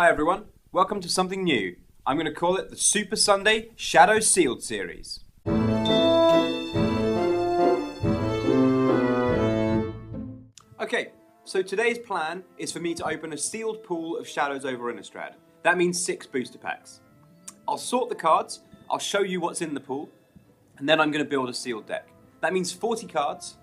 Hi everyone, welcome to something new. I'm going to call it the Super Sunday Shadows Sealed series. Okay, so today's plan is for me to open a sealed pool of Shadows Over Innistrad. That means 6 booster packs. I'll sort the cards, I'll show you what's in the pool, and then I'm going to build a sealed deck. That means 40 cards.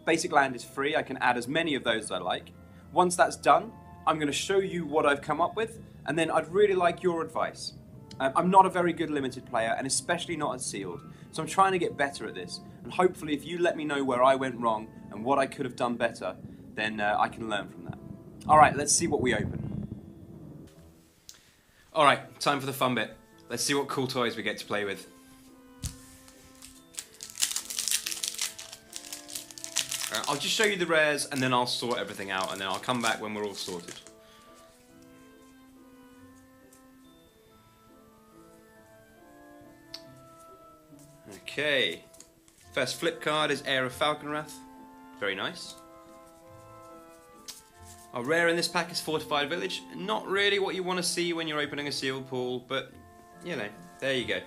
Basic land is free, I can add as many of those as I like. Once that's done, I'm going to show you what I've come up with, and then I'd really like your advice. I'm not a very good limited player, and especially not at sealed, so I'm trying to get better at this, and hopefully if you let me know where I went wrong and what I could have done better, then I can learn from that. Alright, let's see what we open. Alright, time for the fun bit. Let's see what cool toys we get to play with. I'll just show you the rares and then I'll sort everything out, and then I'll come back when we're all sorted. Okay, first flip card is Heir of Falconwrath. Very nice. Our rare in this pack is Fortified Village. Not really what you want to see when you're opening a sealed pool, but you know, there you go.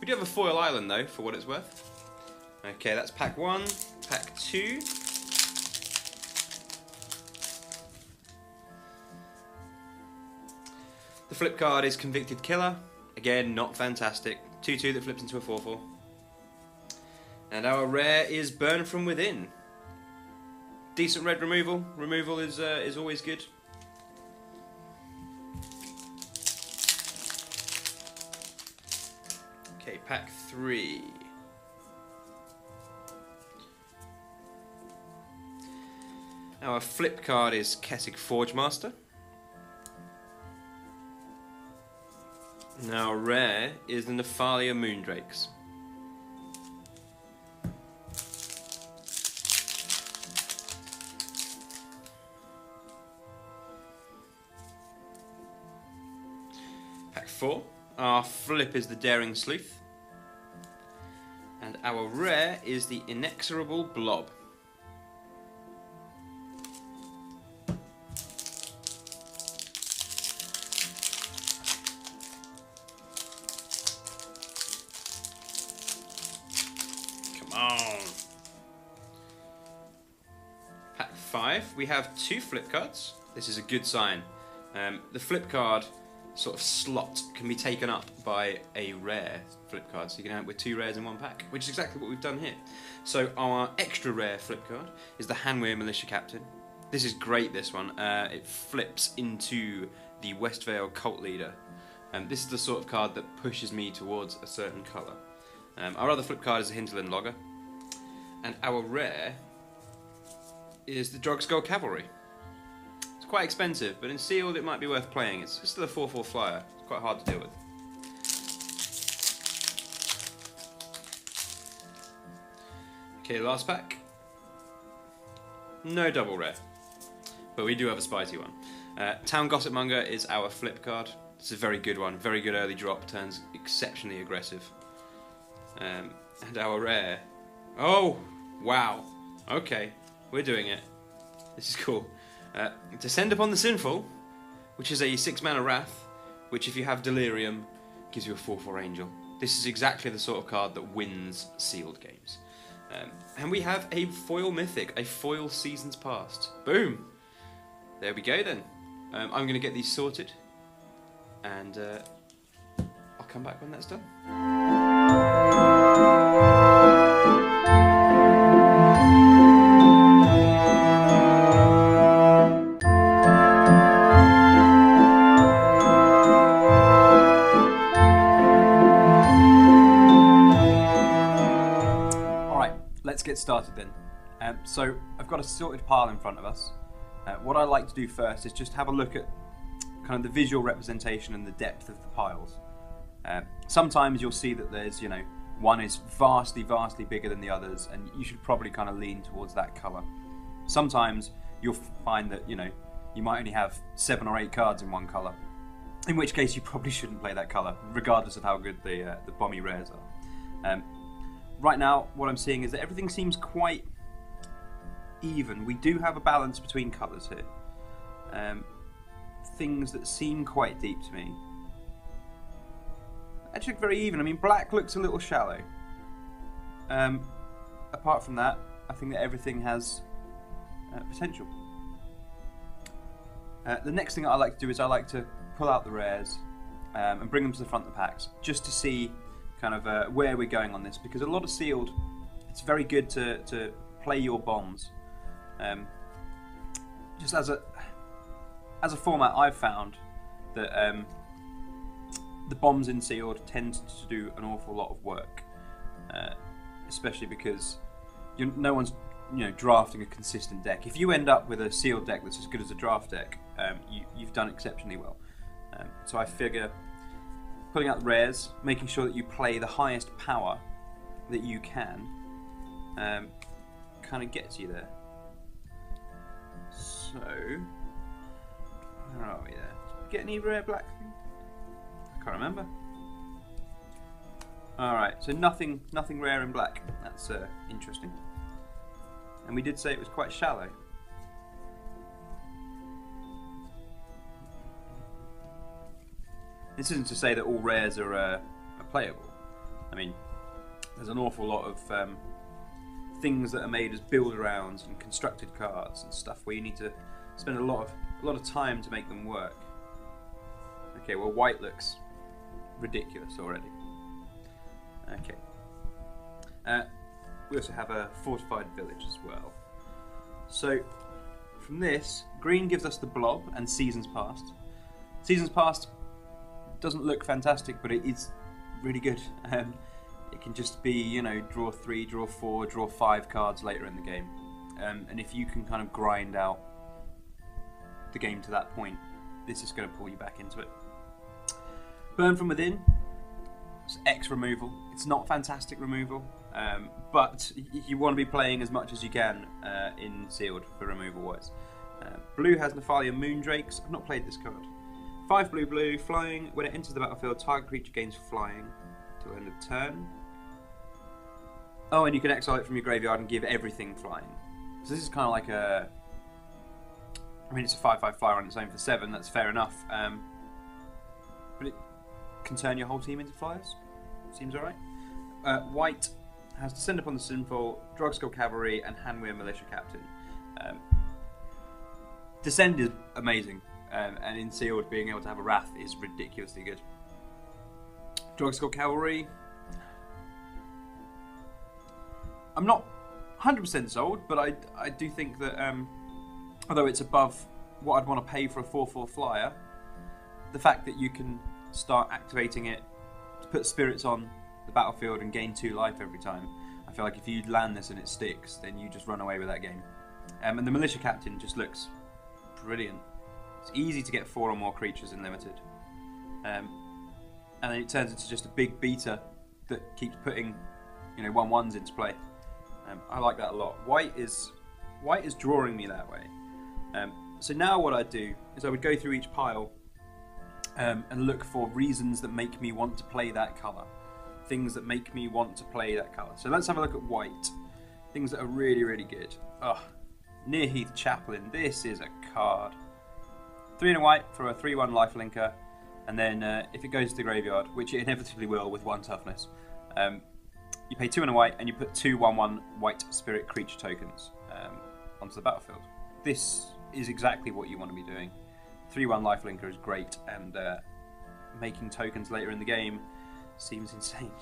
We do have a foil island though, for what it's worth. Okay, that's pack 1, pack 2. The flip card is Convicted Killer. Again, not fantastic. 2/2 that flips into a 4/4. And our rare is Burn From Within. Decent red removal. Removal is always good. Okay, pack 3. Our flip card is Kessig Forgemaster. Now rare is the Nephalia Moondrakes. Pack 4. Our flip is the Daring Sleuth. And our rare is the Inexorable Blob. On. Pack 5, we have 2 flip cards. This is a good sign. The flip card sort of slot can be taken up by a rare flip card, so you can have it with 2 rares in one pack, which is exactly what we've done here. So our extra rare flip card is the Hanweir Militia Captain. This is great, this one. It flips into the Westvale Cult Leader. This is the sort of card that pushes me towards a certain colour. Our other flip card is the Hinterland Logger, and our rare is the Drogskull Cavalry. It's quite expensive, but in sealed it might be worth playing. It's still a 4/4 flyer. It's quite hard to deal with. Okay, last pack. No double rare, but we do have a spicy one. Town Gossipmonger is our flip card. It's a very good one. Very good early drop. Turns exceptionally aggressive. And our rare. Oh, wow. Okay, we're doing it. This is cool. Descend Upon the Sinful, which is a 6-mana Wrath, which if you have Delirium, gives you a 4/4 Angel. This is exactly the sort of card that wins sealed games. And we have a foil Mythic, a foil Seasons Past. Boom! There we go then. I'm going to get these sorted, and I'll come back when that's done. Let's get started then. So I've got a sorted pile in front of us. What I like to do first is just have a look at kind of the visual representation and the depth of the piles. Sometimes you'll see that there's, one is vastly bigger than the others, and you should probably kind of lean towards that colour. Sometimes you'll find that, you might only have 7 or 8 cards in one colour, in which case you probably shouldn't play that colour, regardless of how good the bomby rares are. Right now, what I'm seeing is that everything seems quite even. We do have a balance between colours here. things that seem quite deep to me actually look very even. I mean, black looks a little shallow. Apart from that, I think that everything has potential. The next thing I like to do is I like to pull out the rares and bring them to the front of the packs, just to see kind of where we're going on this, because a lot of sealed, it's very good to play your bombs. Just as a format, I've found that the bombs in sealed tend to do an awful lot of work, especially because no one's drafting a consistent deck. If you end up with a sealed deck that's as good as a draft deck, you've done exceptionally well. So I figure pulling out the rares, making sure that you play the highest power that you can, kind of gets you there. So, where are we there? Did we get any rare black thing? I can't remember. Alright, so nothing rare in black. That's interesting. And we did say it was quite shallow. This isn't to say that all rares are playable. I mean, there's an awful lot of things that are made as build-arounds and constructed cards and stuff where you need to spend a lot of time to make them work. Okay, well, white looks ridiculous already. Okay. We also have a fortified village as well. So, from this, green gives us the blob and Seasons Past. Seasons Past doesn't look fantastic, but it is really good. It can just be, draw 3, draw 4, draw 5 cards later in the game. And if you can kind of grind out the game to that point, this is going to pull you back into it. Burn from Within, it's X removal. It's not fantastic removal, but you want to be playing as much as you can in sealed for removal wise. Blue has Nephalia Moondrakes. I've not played this card. 5 blue, flying. When it enters the battlefield, target creature gains flying till end of turn. Oh, and you can exile it from your graveyard and give everything flying. So this is kind of like a... I mean, it's a 5/5 flyer on its own for 7, that's fair enough. But it can turn your whole team into flyers. Seems alright. White has Descend Upon the Sinful, Drugskull Cavalry, and Hanweir Militia Captain. Descend is amazing, and in sealed, being able to have a Wrath is ridiculously good. Drugskull Cavalry, I'm not 100% sold, but I do think that although it's above what I'd want to pay for a 4/4 flyer, the fact that you can start activating it to put spirits on the battlefield and gain 2 life every time, I feel like if you land this and it sticks, then you just run away with that game. And the Militia Captain just looks brilliant. It's easy to get 4 or more creatures in limited. And then it turns into just a big beater that keeps putting 1/1s into play. I like that a lot. White is drawing me that way. So now what I'd do is I would go through each pile and look for reasons that make me want to play that colour. Things that make me want to play that colour. So let's have a look at white. Things that are really, really good. Nearheath Chaplain. This is a card. 3 and a white for a 3/1 lifelinker. And then if it goes to the graveyard, which it inevitably will with 1 toughness, you pay 2 and a white and you put 2 1/1 white spirit creature tokens onto the battlefield. This is exactly what you want to be doing. 3/1 lifelinker is great, and making tokens later in the game seems insane.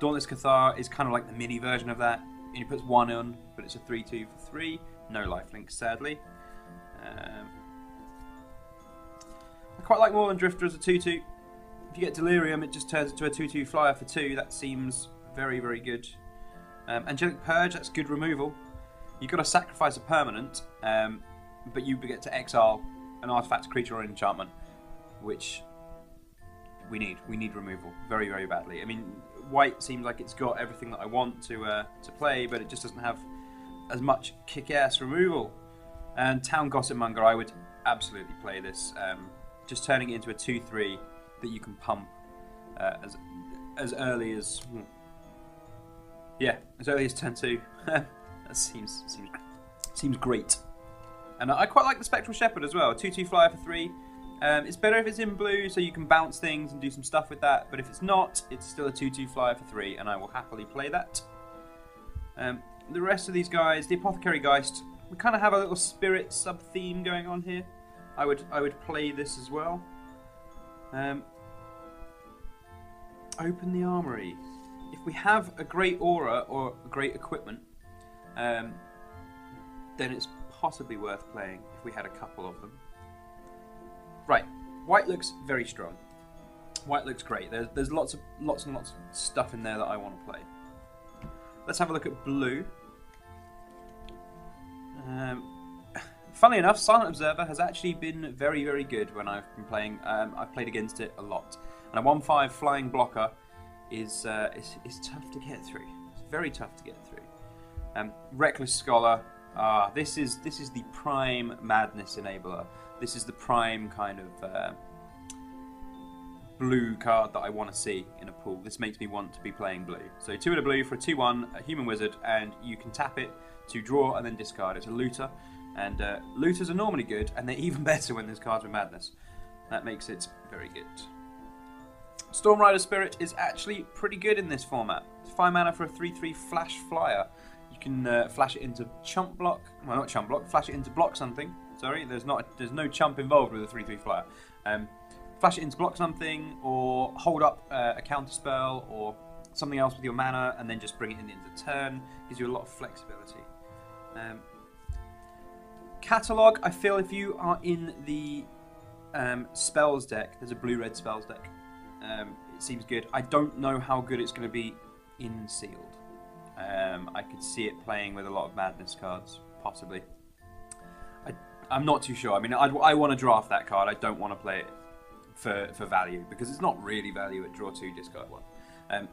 Dauntless Cathar is kind of like the mini version of that. And he puts 1 on, but it's a 3/2 for 3. No lifelink, sadly. I quite like Moorland Drifter as a 2/2. If you get Delirium, it just turns into a 2/2 flyer for 2. That seems very, very good. Angelic Purge, that's good removal. You've got to sacrifice a permanent, but you get to exile an artifact, creature, or an enchantment, which we need. We need removal very, very badly. I mean, white seems like it's got everything that I want to play, but it just doesn't have as much kick-ass removal. And Town Gossipmonger, I would absolutely play this. Just turning it into a 2/3 that you can pump as early as as early as turn 2. That seems great. And I quite like the Spectral Shepherd as well. 2/2 flyer for 3. It's better if it's in blue, so you can bounce things and do some stuff with that. But if it's not, it's still a 2/2 flyer for 3, and I will happily play that. The rest of these guys, the Apothecary Geist, we kind of have a little spirit sub-theme going on here. I would play this as well. Open the Armory. If we have a great aura or great equipment, then it's possibly worth playing if we had a couple of them. Right, white looks very strong. White looks great. There's lots and lots of stuff in there that I want to play. Let's have a look at blue. Funnily enough, Silent Observer has actually been very, very good when I've been playing. I've played against it a lot, and a 1/5 flying blocker is tough to get through. It's very tough to get through. Reckless Scholar. This is the prime madness enabler. This is the prime kind of blue card that I want to see in a pool. This makes me want to be playing blue. So 2 and a blue for a 2/1, a human wizard, and you can tap it to draw and then discard. It's a looter, and looters are normally good, and they're even better when there's cards with madness. That makes it very good. Storm Rider Spirit is actually pretty good in this format. It's 5 mana for a 3/3 flash flyer. You can flash it into chump block. Well, not chump block. Flash it into block something. Sorry, there's no chump involved with a 3/3 flyer. Flash it into block something, or hold up a counter spell, or something else with your mana, and then just bring it in the end of the turn. Gives you a lot of flexibility. Catalogue. I feel if you are in the spells deck, there's a blue-red spells deck. It seems good. I don't know how good it's going to be in sealed. I could see it playing with a lot of madness cards, possibly. I'm not too sure. I mean, I want to draft that card. I don't want to play it for value, because it's not really value at draw 2, discard 1.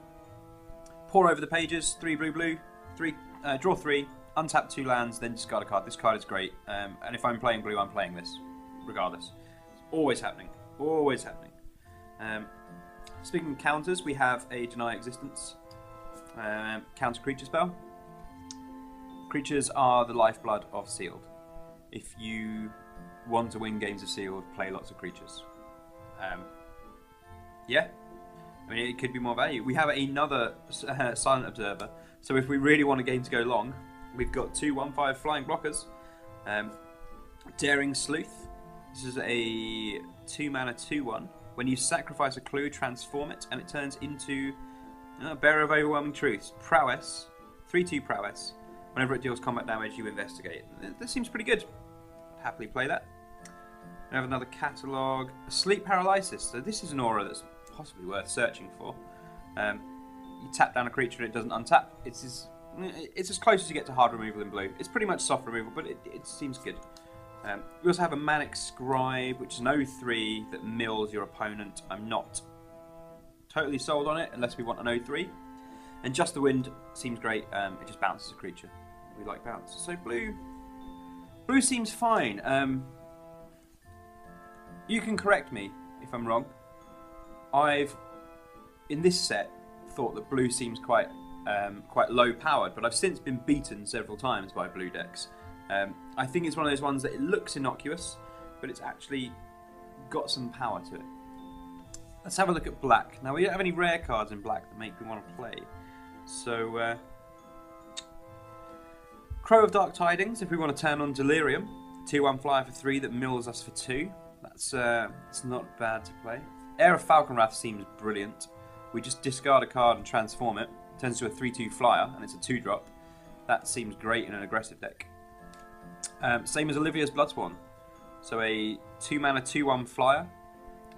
Pour over the pages, 3 blue, 3 draw 3, untap 2 lands, then discard a card. This card is great, and if I'm playing blue, I'm playing this, regardless. It's always happening, always happening. Speaking of counters, we have a Deny Existence counter creature spell. Creatures are the lifeblood of Sealed. If you want to win games of Sealed, play lots of creatures. Yeah, I mean, it could be more value. We have another Silent Observer, so if we really want a game to go long, we've got 2 1/5 flying blockers. Daring Sleuth. This is a 2 mana 2/1. When you sacrifice a clue, transform it, and it turns into Bearer of Overwhelming Truths. Prowess, 3/2 prowess. Whenever it deals combat damage, you investigate. This seems pretty good. I'd happily play that. We have another catalogue. Sleep Paralysis. So this is an aura that's possibly worth searching for. You tap down a creature and it doesn't untap. It's as close as you get to hard removal in blue. It's pretty much soft removal, but it seems good. We also have a Manic Scribe, which is an 0/3 that mills your opponent. I'm not totally sold on it unless we want an 0/3. And Just the Wind seems great. It just bounces a creature. We like bounce. So blue seems fine. You can correct me if I'm wrong. I've, in this set, thought that blue seems quite low powered, but I've since been beaten several times by blue decks. I think it's one of those ones that it looks innocuous, but it's actually got some power to it. Let's have a look at black. Now, we don't have any rare cards in black that make me want to play. So, Crow of Dark Tidings, if we want to turn on Delirium. 2/1 flyer for 3 that mills us for 2. It's not bad to play. Heir of Falconwrath seems brilliant. We just discard a card and transform it. It turns to a 3/2 flyer, and it's a 2-drop. That seems great in an aggressive deck. Same as Olivia's Bloodsworn. So a 2 mana 2/1 flyer.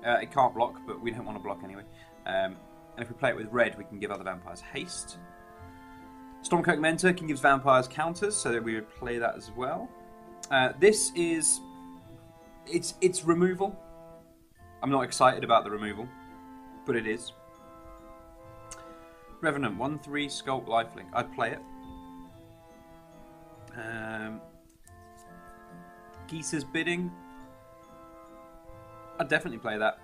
It can't block, but we don't want to block anyway. And if we play it with red, we can give other vampires haste. Stormcloak Mentor can give vampires counters, so that we would play that as well. This is... It's removal. I'm not excited about the removal, but it is. Revenant, 1/3 Sculpt Lifelink. I'd play it. Geesa's Bidding. I'd definitely play that.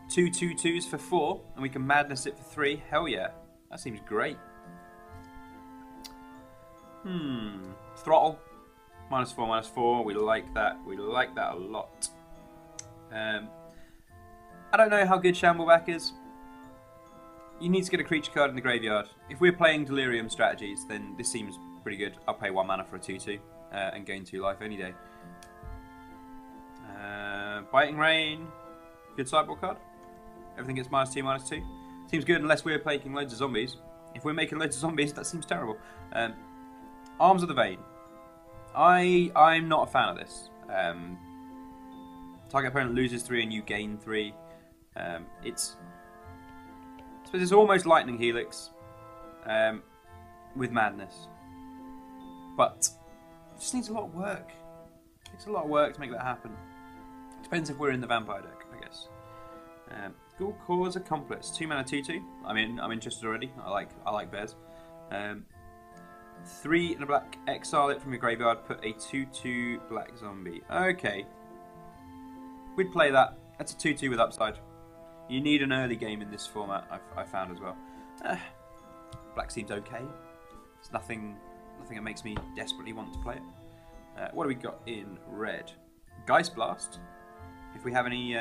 2 2/2s for 4, and we can madness it for 3. Hell yeah. That seems great. Throttle. -4/-4. We like that. We like that a lot. I don't know how good Shambleback is. You need to get a creature card in the graveyard. If we're playing Delirium strategies, then this seems pretty good. I'll pay 1 mana for a 2/2 and gain 2 life any day. Biting Rain, good sideboard card. Everything gets -2/-2. Seems good unless we're making loads of zombies. If we're making loads of zombies, that seems terrible. Arms of the Vein. I'm not a fan of this. Target opponent loses 3 and you gain 3. It's almost Lightning Helix with Madness, but it just needs a lot of work. It takes a lot of work to make that happen. Depends if we're in the Vampire deck, I guess. Ghoul Cause Accomplice, 2 mana 2/2. I'm interested already. I like bears. 3 and a black. Exile it from your graveyard. Put a 2/2 black zombie. Okay, we'd play that. That's a 2/2 with upside. You need an early game in this format. I found as well. Black seems okay. It's nothing that makes me desperately want to play it. What do we got in red? Geist Blast. If we have any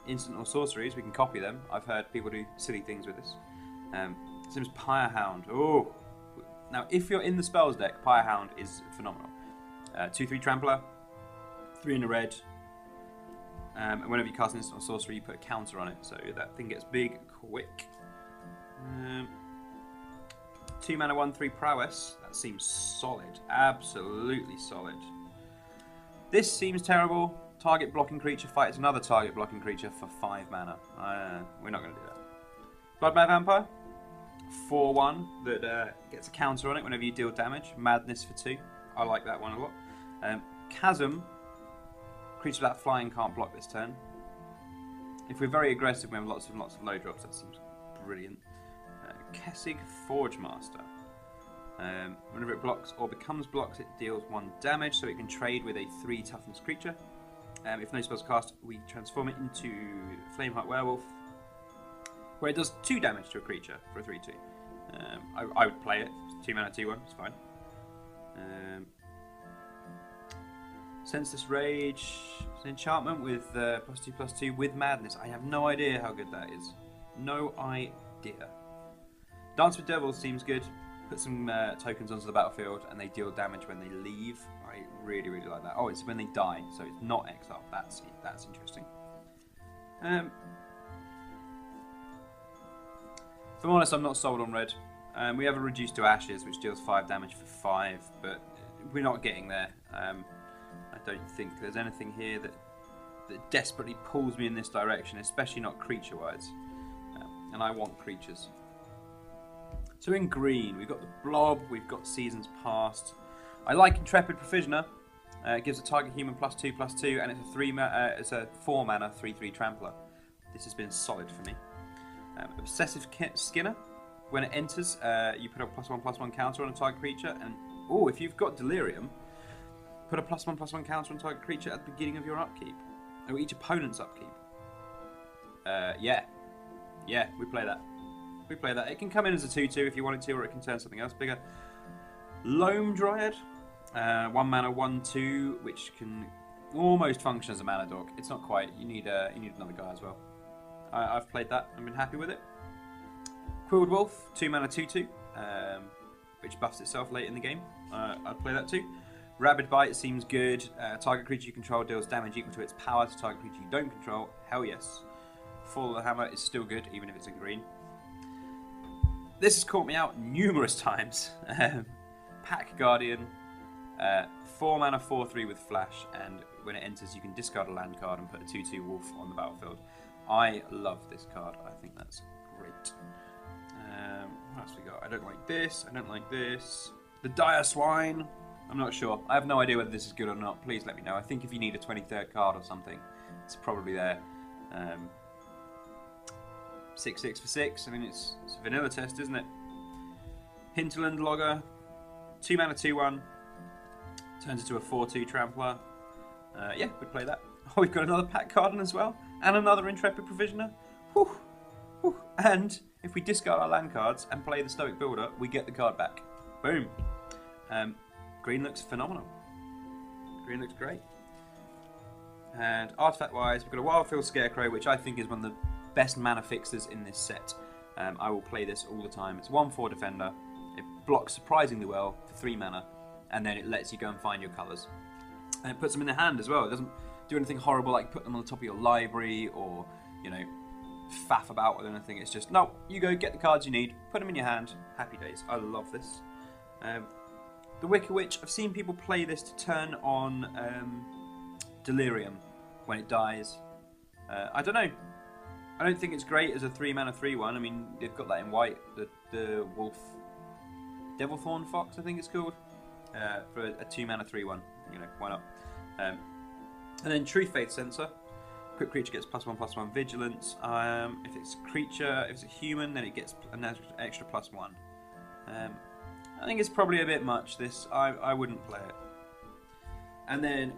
instant or sorceries, we can copy them. I've heard people do silly things with this. Seems Pyre Hound. Oh, now if you're in the spells deck, Pyre Hound is phenomenal. 2/3 Trampler, 3 in the red. And whenever you cast an instant or sorcery, you put a counter on it, so that thing gets big quick. 2 mana 1/3 Prowess. That seems solid, absolutely solid. This seems terrible. Target blocking creature fights another target blocking creature for 5 mana. We're not going to do that. Bloodmad Vampire, 4/1 that gets a counter on it whenever you deal damage. Madness for 2. I like that one a lot. Chasm, creature that flying can't block this turn. If we're very aggressive, we have lots of low drops. That seems brilliant. Kessig Forgemaster. Whenever it blocks or becomes blocked, it deals 1 damage, so it can trade with a 3 toughness creature. If no spells cast, we transform it into Flameheart Werewolf, where it does 2 damage to a creature for a 3/2. I would play it. 2 mana 2/1. It's fine. Senseless Rage. It's an enchantment with +2/+2 with Madness. I have no idea how good that is. No idea. Dance with Devils seems good. Put some tokens onto the battlefield and they deal damage when they leave. I really like that. Oh, it's when they die, so it's not exile. That's interesting. If I'm honest, I'm not sold on red. We have a Reduced to Ashes, which deals 5 damage for 5, but we're not getting there. I don't think there's anything here that desperately pulls me in this direction, especially not creature-wise. And I want creatures. So in green, we've got the Blob, we've got Seasons Past. I like Intrepid Provisioner. It gives a target human +2/+2, and it's a 4 mana 3/3 Trampler. This has been solid for me. Obsessive Skinner. When it enters, you put a +1/+1 counter on a target creature, and if you've got Delirium, put a +1/+1 counter on target creature at the beginning of your upkeep, or each opponent's upkeep. Yeah, we play that. We play that. It can come in as a 2/2 if you want it to, or it can turn something else bigger. Loam Dryad, 1 mana 1/2, which can almost function as a mana dog. It's not quite. You need another guy as well. I've played that and been happy with it. Quilled Wolf, 2 mana 2/2, which buffs itself late in the game. I'd play that too. Rabid Bite seems good. Target creature you control deals damage equal to its power to target creature you don't control. Hell yes. Fall of the Hammer is still good, even if it's in green. This has caught me out numerous times. Pack Guardian, 4 mana 4/3 with Flash, and when it enters you can discard a land card and put a 2/2 wolf on the battlefield. I love this card. I think that's great. What else we got? I don't like this. I don't like this. The Dire Swine. I'm not sure. I have no idea whether this is good or not. Please let me know. I think if you need a 23rd card or something, it's probably there. 6/6 for 6. I mean, it's a vanilla test, isn't it? Hinterland Logger, 2 mana 2/1. Turns into a 4/2 Trampler. Yeah, we'd play that. Oh, we've got another Pack Garden as well, and another Intrepid Provisioner. Whew. Whew. And if we discard our land cards and play the Stoic Builder, we get the card back. Boom. Green looks phenomenal. Green looks great. And artifact-wise, we've got a Wildfield Scarecrow, which I think is one of the best mana fixers in this set. I will play this all the time. It's 1/4 defender. It blocks surprisingly well for 3 mana, and then it lets you go and find your colours. And it puts them in the hand as well. It doesn't do anything horrible like put them on the top of your library or, you know, faff about with anything. It's just, no, you go get the cards you need, put them in your hand, happy days. I love this. The Wicker Witch, I've seen people play this to turn on Delirium when it dies. I don't know. I don't think it's great as a 3 mana 3/1. I mean, they've got that in white, the Wolf Devilthorn Fox, I think it's called, for a 2 mana 3/1. You know, why not? And then Truth Faith Sensor. Quick creature gets +1/+1 vigilance. If it's a human, then it gets an extra +1. I think it's probably a bit much. This I wouldn't play it. And then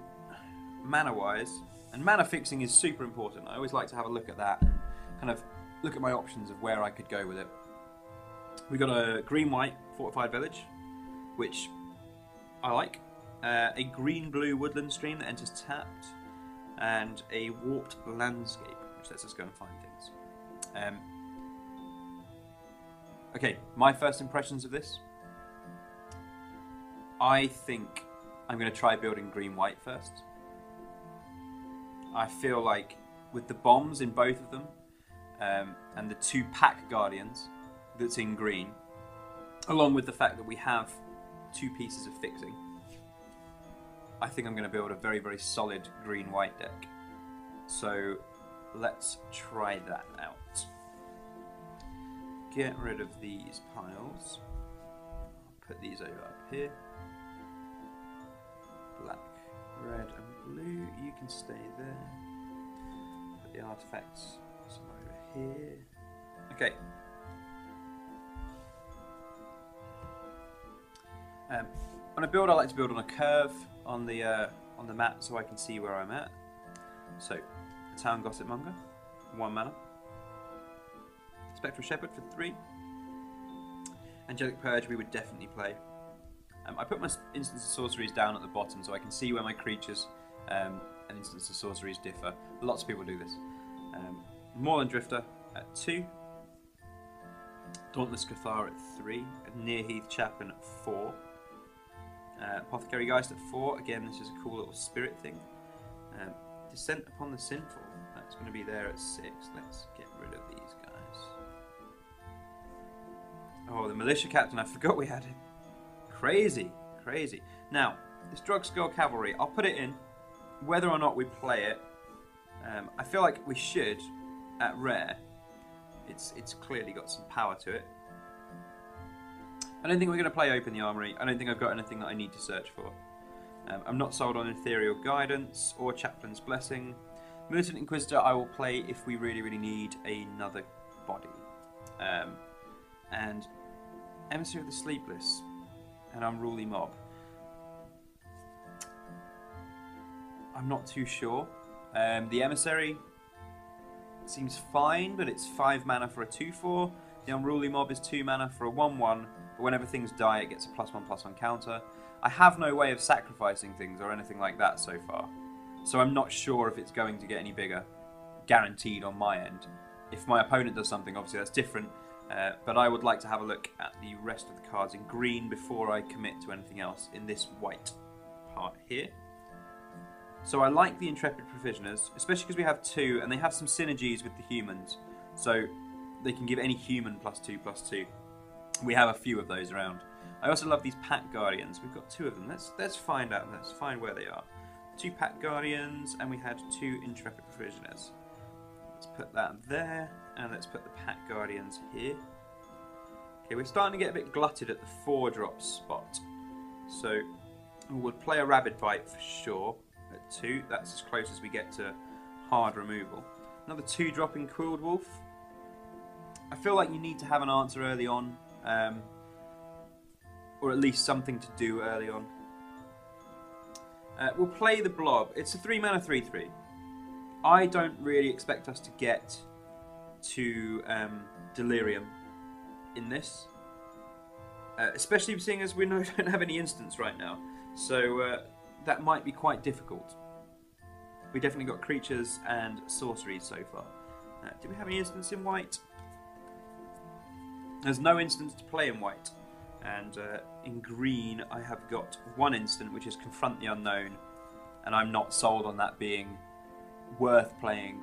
mana wise, and mana fixing is super important. I always like to have a look at that and kind of look at my options of where I could go with it. We got a green-white fortified village, which I like. A green-blue woodland stream that enters tapped, and a warped landscape, which lets us go and find things. Okay, my first impressions of this. I think I'm going to try building green-white first. I feel like with the bombs in both of them, and the 2 pack guardians that's in green, along with the fact that we have 2 pieces of fixing, I think I'm going to build a very, very solid green-white deck. So let's try that out. Get rid of these piles. I'll put these over up here. Black, red and blue, you can stay there. Put the artifacts somewhere over here. Okay. On a build, I like to build on a curve on the map so I can see where I'm at. So, Town Gossipmonger, 1 mana. Spectral Shepherd for 3. Angelic Purge we would definitely play. I put my instants of sorceries down at the bottom so I can see where my creatures and instants of sorceries differ. Lots of people do this. Moorland Drifter at 2. Dauntless Cathar at 3. Nearheath Chaplain at 4. Apothecary Geist at 4. Again, this is a cool little spirit thing. Descent upon the Sinful. That's going to be there at 6. Let's get rid of these guys. Oh, the Militia Captain. I forgot we had him. Crazy, crazy. Now, this Drug Skull Cavalry, I'll put it in. Whether or not we play it, I feel like we should at rare. It's clearly got some power to it. I don't think we're going to play Open the Armory. I don't think I've got anything that I need to search for. I'm not sold on Ethereal Guidance or Chaplain's Blessing. Militant Inquisitor I will play if we really, really need another body. And Emissary of the Sleepless and Unruly Mob. I'm not too sure. The Emissary seems fine, but it's 5 mana for a 2/4. The Unruly Mob is 2 mana for a 1/1, but whenever things die it gets a +1/+1 counter. I have no way of sacrificing things or anything like that so far, so I'm not sure if it's going to get any bigger, guaranteed on my end. If my opponent does something, obviously that's different, but I would like to have a look at the rest of the cards in green before I commit to anything else in this white part here. So I like the Intrepid Provisioners, especially because we have 2 and they have some synergies with the humans, so they can give any human +2/+2. We have a few of those around. I also love these Pack Guardians. We've got 2 of them. Let's find out. Let's find where they are. 2 Pack Guardians, and we had 2 Intrepid Provisioners. Let's put that there, and let's put the Pack Guardians here. Okay, we're starting to get a bit glutted at the 4-drop spot. So we'll play a Rabid Bite for sure at 2. That's as close as we get to hard removal. Another 2-dropping Quilled Wolf. I feel like you need to have an answer early on. Or at least something to do early on. We'll play the Blob. It's a 3 mana 3/3. I don't really expect us to get to Delirium in this. Especially seeing as we don't have any instants right now. So that might be quite difficult. We definitely got creatures and sorceries so far. Do we have any instants in white? There's no instants to play in white. And in green, I have got one instant, which is Confront the Unknown. And I'm not sold on that being worth playing.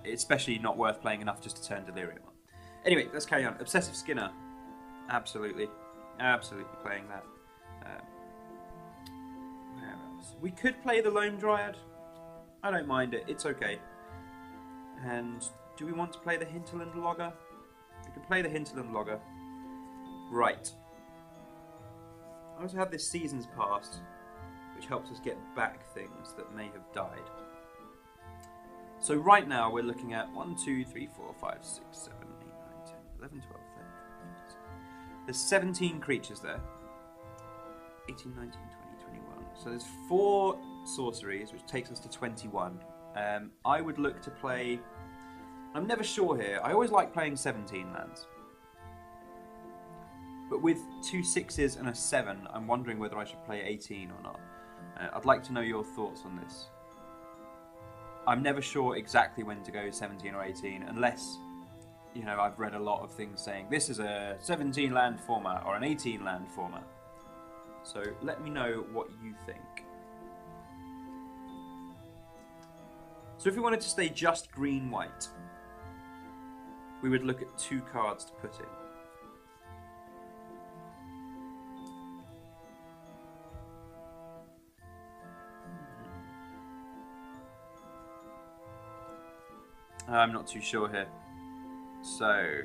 Especially not worth playing enough just to turn Delirium on. Anyway, let's carry on. Obsessive Skinner. Absolutely. Absolutely playing that. Where else? We could play the Lone Dryad. I don't mind it. It's okay. And do we want to play the Hinterland Logger? We can play the Hinterland Logger. Right. I also have this Seasons Past, which helps us get back things that may have died. So right now we're looking at 1, 2, 3, 4, 5, 6, 7, 8, 9, 10, 11, 12, 13, 14, 15. There's 17 creatures there. 18, 19, 20, 21. So there's 4 sorceries, which takes us to 21. I would look to play... I'm never sure here. I always like playing 17 lands. But with 2 6s and a 7, I'm wondering whether I should play 18 or not. I'd like to know your thoughts on this. I'm never sure exactly when to go 17 or 18, unless, you know, I've read a lot of things saying this is a 17 land format or an 18 land format. So let me know what you think. So if we wanted to stay just green-white, we would look at 2 cards to put in. I'm not too sure here. So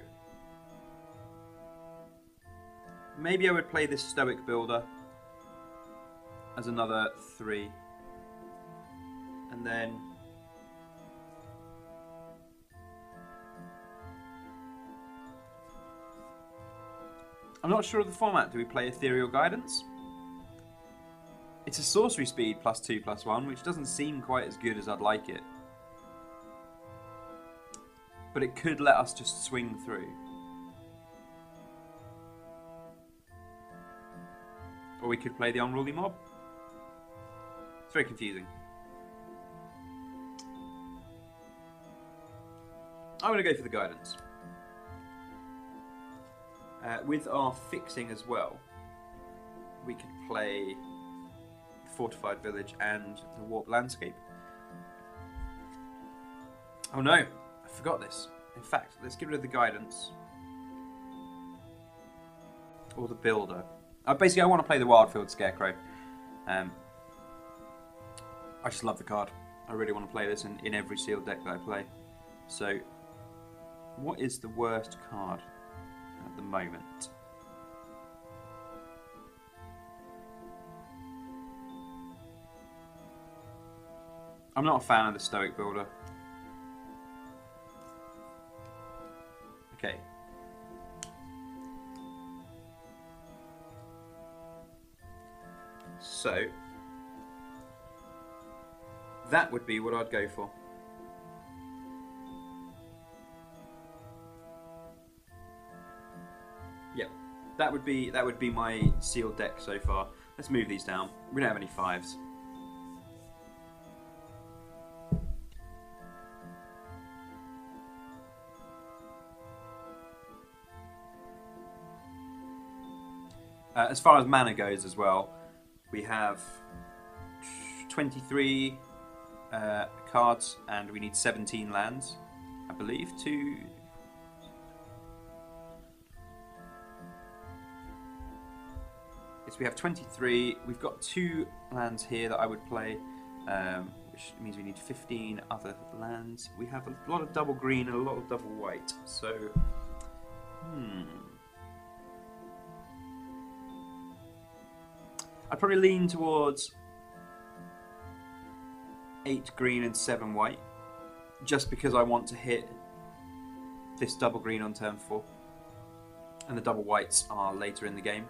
maybe I would play this Stoic Builder as another 3. And then I'm not sure of the format. Do we play Ethereal Guidance? It's a sorcery speed +2/+1, which doesn't seem quite as good as I'd like it. But it could let us just swing through. Or we could play the Unruly Mob. It's very confusing. I'm going to go for the Guidance. With our fixing as well, we could play the Fortified Village and the Warped Landscape. Oh no, I forgot this. In fact, let's get rid of the Guidance. Or the Builder. Basically, I want to play the Wildfield Scarecrow. I just love the card. I really want to play this in every sealed deck that I play. So, what is the worst card at the moment? I'm not a fan of the Stoic Builder. Okay. So, that would be what I'd go for. Yep, that would be my sealed deck so far. Let's move these down. We don't have any 5s. As far as mana goes as well, we have 23 cards and we need 17 lands, I believe, to... Yes, we have 23. We've got 2 lands here that I would play, which means we need 15 other lands. We have a lot of double green and a lot of double white, so... I'd probably lean towards 8 green and 7 white, just because I want to hit this double green on turn 4, and the double whites are later in the game.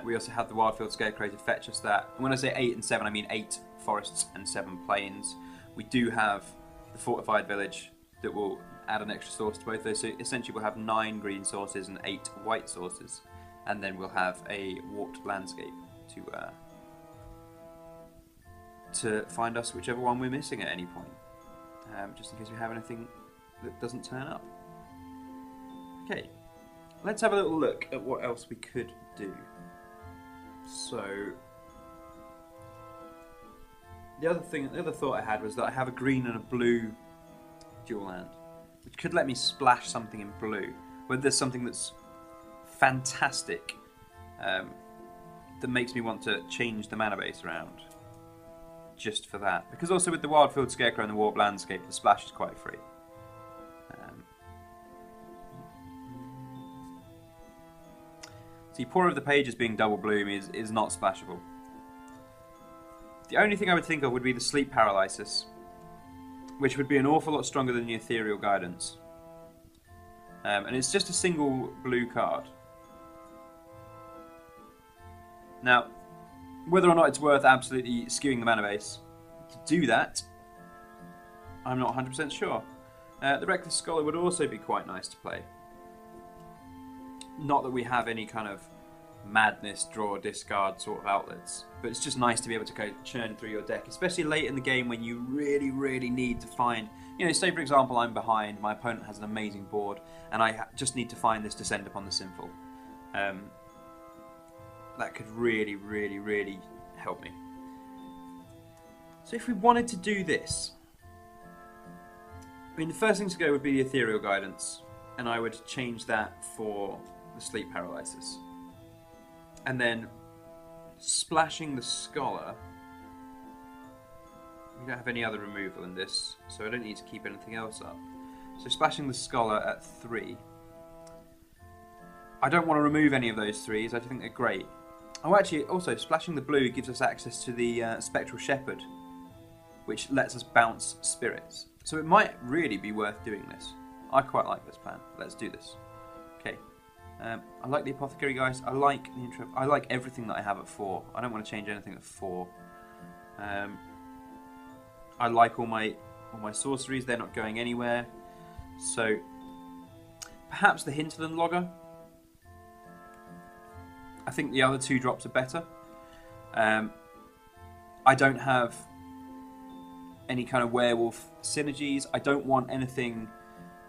We also have the Wildfield Scarecrow to fetch us that. And when I say 8 and 7, I mean 8 forests and 7 plains. We do have the Fortified Village that will add an extra source to both those, so essentially we'll have 9 green sources and 8 white sources, and then we'll have a Warped Landscape to find us whichever one we're missing at any point, just in case we have anything that doesn't turn up. Okay, let's have a little look at what else we could do. So, the other thought I had was that I have a green and a blue dual land, which could let me splash something in blue. Whether there's something that's fantastic that makes me want to change the mana base around just for that. Because also with the Wildfield Scarecrow and the Warp Landscape, the splash is quite free. See, Poorer of the Pages being double bloom is not splashable. The only thing I would think of would be the Sleep Paralysis, which would be an awful lot stronger than the Ethereal Guidance. And it's just a single blue card. Now, whether or not it's worth absolutely skewing the mana base to do that, I'm not 100% sure. The Reckless Scholar would also be quite nice to play. Not that we have any kind of madness, draw, discard sort of outlets, but it's just nice to be able to go churn through your deck, especially late in the game when you really, really need to find, say for example I'm behind, my opponent has an amazing board, and I just need to find this Descend Upon the Sinful. That could really, really, really help me. So if we wanted to do this, the first thing to go would be the Ethereal Guidance, and I would change that for the Sleep Paralysis. And then splashing the Scholar, we don't have any other removal in this, so I don't need to keep anything else up. So splashing the Scholar at 3. I don't want to remove any of those 3s, I think they're great. Oh, actually, also, splashing the blue gives us access to the Spectral Shepherd, which lets us bounce spirits. So it might really be worth doing this. I quite like this plan. Let's do this. Okay. I like the Apothecary, guys. I like the intro. I like everything that I have at 4. I don't want to change anything at 4. I like all my sorceries. They're not going anywhere. So perhaps the Hinterland Logger. I think the other 2 drops are better. I don't have any kind of werewolf synergies. I don't want anything.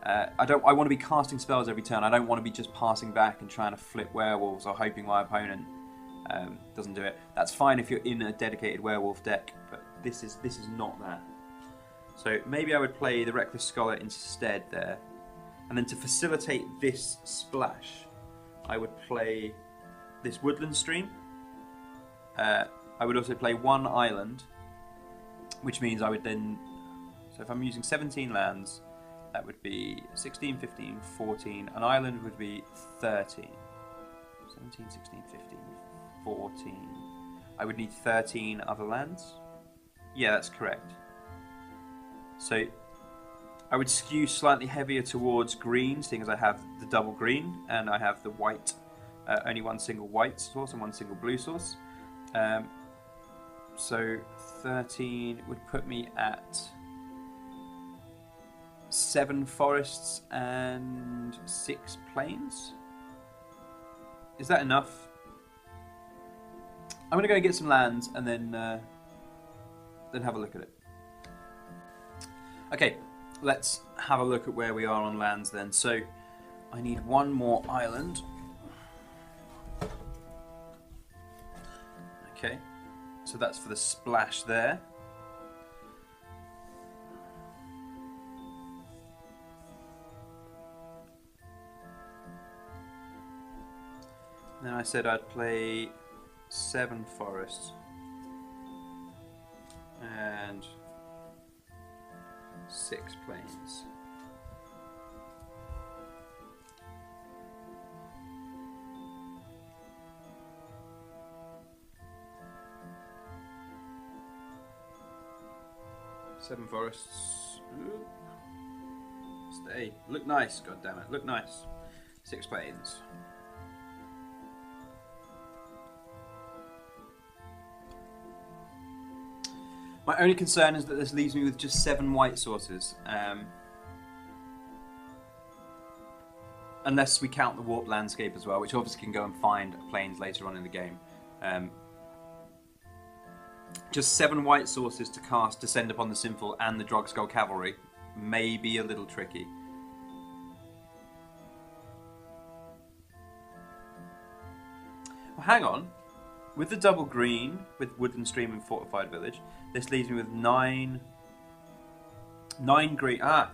I want to be casting spells every turn. I don't want to be just passing back and trying to flip werewolves or hoping my opponent doesn't do it. That's fine if you're in a dedicated werewolf deck, but this is not that. So maybe I would play the Reckless Scholar instead there, and then to facilitate this splash, I would play this Woodland Stream. I would also play 1 island, which means I would then, so if I'm using 17 lands, that would be 16, 15, 14, an island would be 13. 17, 16, 15, 14. I would need 13 other lands. Yeah, that's correct. So I would skew slightly heavier towards green, seeing as I have the double green, and I have the white, only 1 single white source and 1 single blue source. So 13 would put me at 7 forests and 6 plains. Is that enough? I'm going to go get some lands and then have a look at it. Okay, let's have a look at where we are on lands then. So I need 1 more island. Okay, so that's for the splash there. Then I said I'd play 7 forests and 6 plains. Seven forests. Ooh. Stay. Look nice, god damn it. Look nice. 6 plains. My only concern is that this leaves me with just 7 white sources. Unless we count the Warp Landscape as well, which obviously can go and find plains later on in the game. just 7 white sources to cast Descend Upon the Sinful and the Drogskull Cavalry may be a little tricky. Well, hang on. With the double green, with Woodland Stream and Fortified Village, this leaves me with 9 green. Ah!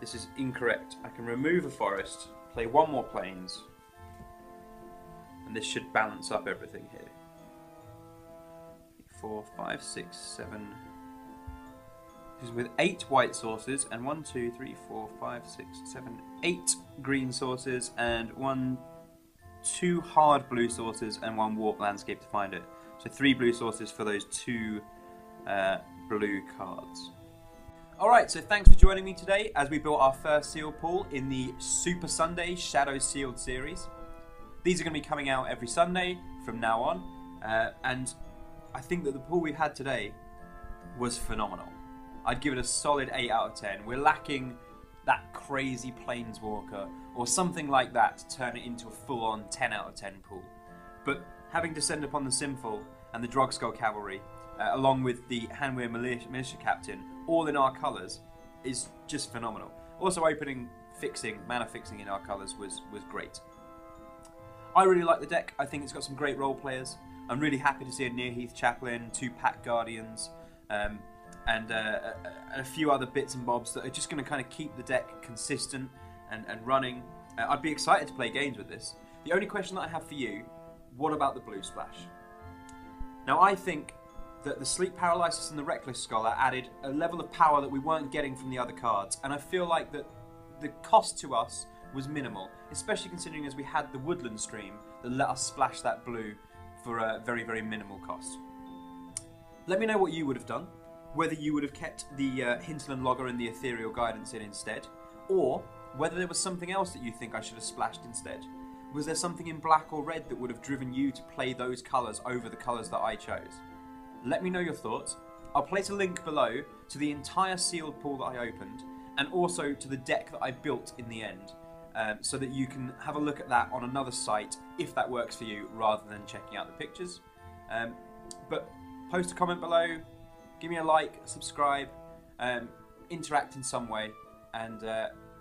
This is incorrect. I can remove a forest, play 1 more plains, and this should balance up everything here. 4, 5, 6, 7. This is with 8 white sources and 1, 2, 3, 4, 5, 6, 7, 8 green sources and 2 hard blue sources and 1 warp landscape to find it. So 3 blue sources for those 2 blue cards. Alright, so thanks for joining me today as we built our first sealed pool in the Super Sunday Shadows Sealed series. These are going to be coming out every Sunday from now on, and I think that the pool we've had today was phenomenal. I'd give it a solid 8 out of 10. We're lacking that crazy Planeswalker or something like that to turn it into a full-on 10 out of 10 pool. But having Descend Upon the Sinful and the Drogskull Cavalry, along with the Hanweir Militia Captain, all in our colours, is just phenomenal. Also opening, mana fixing in our colours was great. I really like the deck. I think it's got some great role players. I'm really happy to see a Nearheath Chaplain, 2 Pack Guardians, and a few other bits and bobs that are just going to kind of keep the deck consistent and running. I'd be excited to play games with this. The only question that I have for you, what about the blue splash? Now I think that the Sleep Paralysis and the Reckless Scholar added a level of power that we weren't getting from the other cards, and I feel like that the cost to us was minimal, especially considering as we had the Woodland Stream that let us splash that blue for a very, very minimal cost. Let me know what you would have done, whether you would have kept the Hinterland Logger and the Ethereal Guidance in instead, or whether there was something else that you think I should have splashed instead. Was there something in black or red that would have driven you to play those colours over the colours that I chose? Let me know your thoughts. I'll place a link below to the entire sealed pool that I opened, and also to the deck that I built in the end, so that you can have a look at that on another site if that works for you, rather than checking out the pictures. But post a comment below, give me a like, subscribe, interact in some way, and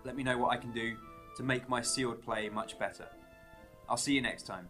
let me know what I can do to make my sealed play much better. I'll see you next time.